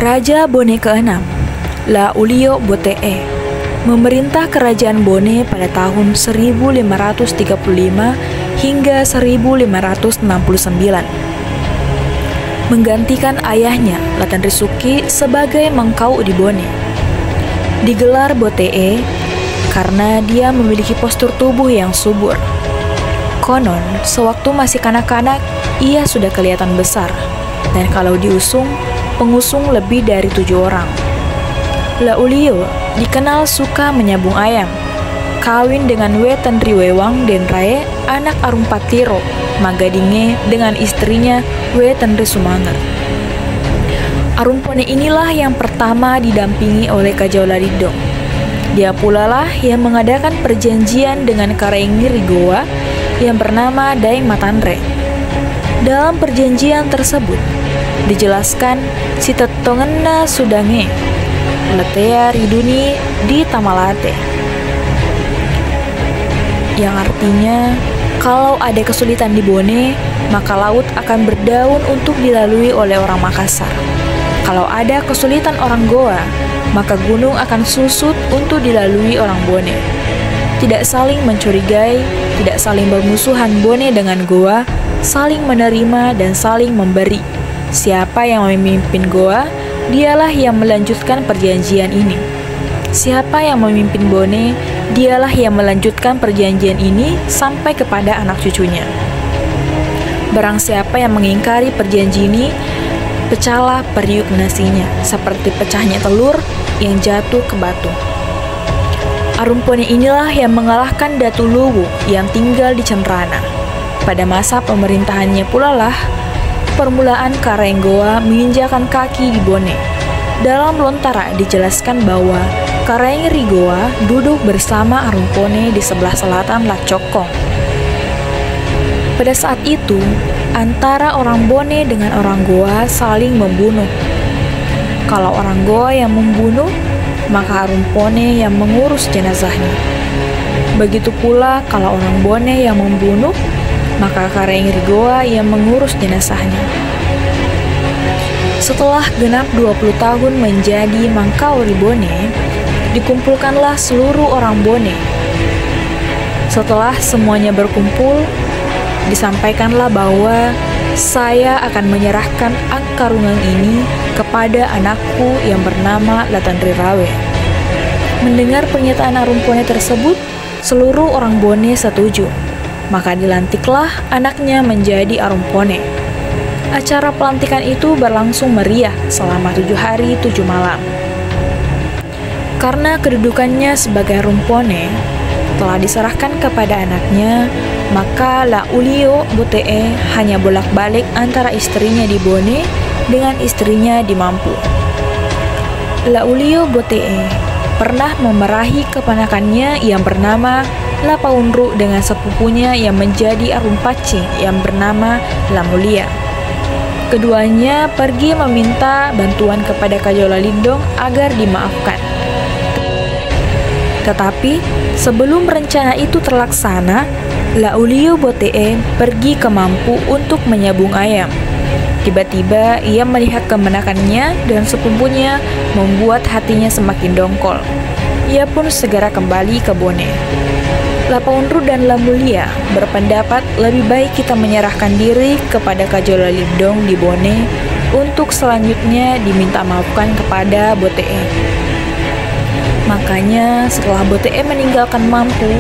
Raja Bone ke-6, Laulio Botee, memerintah kerajaan Bone pada tahun 1535 hingga 1569. Menggantikan ayahnya, Latenrisuke, sebagai mengkau di Bone. Digelar Botee karena dia memiliki postur tubuh yang subur. Konon, sewaktu masih kanak-kanak, ia sudah kelihatan besar, dan kalau diusung, pengusung lebih dari 7 orang. Laulio dikenal suka menyambung ayam. Kawin dengan Wetenriwewang Denrae, anak Arumpatiro Magadinge, dengan istrinya Wetenrisumange. Arumpone inilah yang pertama didampingi oleh Kajauladidong. Dia pula lah yang mengadakan perjanjian dengan Karaengi Rigowa yang bernama Daeng Matanre. Dalam perjanjian tersebut dijelaskan si tetongena sudange letea riduni di Tamalate, yang artinya kalau ada kesulitan di Bone, maka laut akan berdaun untuk dilalui oleh orang Makassar. Kalau ada kesulitan orang Goa, maka gunung akan susut untuk dilalui orang Bone. Tidak saling mencurigai, tidak saling bermusuhan Bone dengan Goa, saling menerima dan saling memberi. Siapa yang memimpin Goa, dialah yang melanjutkan perjanjian ini. Siapa yang memimpin Bone, dialah yang melanjutkan perjanjian ini sampai kepada anak cucunya. Barang siapa yang mengingkari perjanjian ini, pecahlah periuk nasinya, seperti pecahnya telur yang jatuh ke batu. Arumpone inilah yang mengalahkan Datu Luwu yang tinggal di Cenrana. Pada masa pemerintahannya pula lah permulaan Karenggoa menginjakan kaki di Bone. Dalam Lontara dijelaskan bahwa Karaengi Rigowa duduk bersama Arumpone di sebelah selatan Lacokong. Pada saat itu, antara orang Bone dengan orang Goa saling membunuh. Kalau orang Goa yang membunuh, maka Arumpone yang mengurus jenazahnya. Begitu pula kalau orang Bone yang membunuh, maka Karaengi Rigowa yang mengurus jenazahnya. Setelah genap 20 tahun menjadi mangkau di Bone, dikumpulkanlah seluruh orang Bone. Setelah semuanya berkumpul, disampaikanlah bahwa saya akan menyerahkan Angkarungang ini kepada anakku yang bernama Latenrirawe. Mendengar pernyataan Arumpone tersebut, seluruh orang Bone setuju. Maka dilantiklah anaknya menjadi Arumpone. Acara pelantikan itu berlangsung meriah selama 7 hari 7 malam. Karena kedudukannya sebagai Arumpone telah diserahkan kepada anaknya, maka Laulio Botee hanya bolak-balik antara istrinya di Bone dengan istrinya di Mampu. Laulio Botee pernah memerahi keponakannya yang bernama Lapaunru dengan sepupunya yang menjadi Arumpaci yang bernama Lamulia. Keduanya pergi meminta bantuan kepada Kajauladidong agar dimaafkan. Tetapi sebelum rencana itu terlaksana, Laulio Botee pergi ke Mampu untuk menyabung ayam. Tiba-tiba ia melihat kemenakannya dan sepupunya membuat hatinya semakin dongkol. Ia pun segera kembali ke Bone. Lapaunru dan Lamulia berpendapat lebih baik kita menyerahkan diri kepada Kajauladidong di Bone untuk selanjutnya diminta maafkan kepada Botee. Makanya setelah Botee meninggalkan Mampu,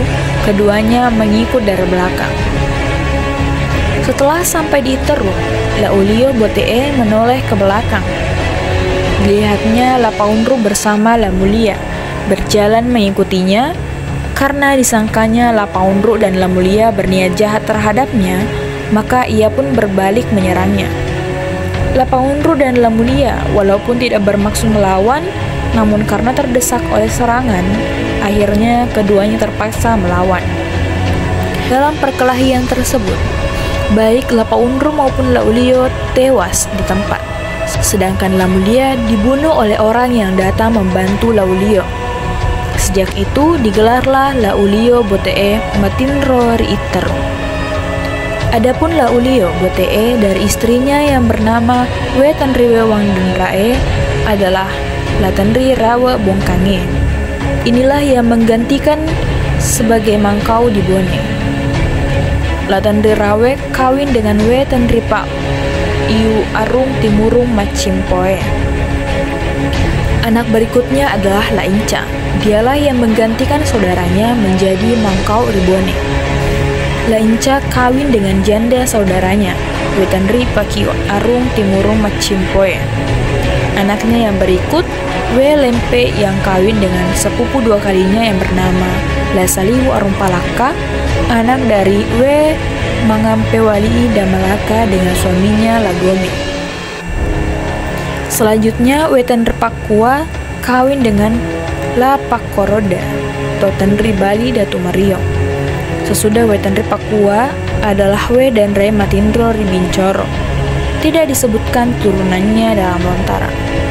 keduanya mengikut dari belakang. Setelah sampai di Teruk, Laulio Botee menoleh ke belakang. Dilihatnya Lapaunru bersama Lamulia berjalan mengikutinya. Karena disangkanya Lapaunru dan Lamulia berniat jahat terhadapnya, maka ia pun berbalik menyerangnya. Lapaunru dan Lamulia walaupun tidak bermaksud melawan, namun karena terdesak oleh serangan, akhirnya keduanya terpaksa melawan. Dalam perkelahian tersebut, baik Lapaunru maupun Laulio tewas di tempat, sedangkan Lamulia dibunuh oleh orang yang datang membantu Laulio. Sejak itu digelarlah Laulio Botee Matinro Riiteru. Adapun Laulio Botee dari istrinya yang bernama Wetenriwewang Denrae adalah Latenri Rawe Bongkange. Inilah yang menggantikan sebagai mangkau di Bone. Latenri Rawe kawin dengan Wetenri Pak Iu Arung Timurung Macimpoe. Anak berikutnya adalah Lainca. Dialah yang menggantikan saudaranya menjadi mangkau Ribone. Lainca kawin dengan janda saudaranya, Wetenri Pakiu Arung Timurung Macimpoe. Anaknya yang berikut, We Lempe yang kawin dengan sepupu dua kalinya yang bernama Lasaliwu Arung Palaka, anak dari We Mangampewali Damalaka dengan suaminya Lagome. Selanjutnya, Wetenri Pakua kawin dengan La Pakoroda, Totenri Bali Datu Mario. Sesudah Wetenri Pakua adalah We dan Re Matindro Ribincoro. Tidak disebutkan turunannya dalam lontaran.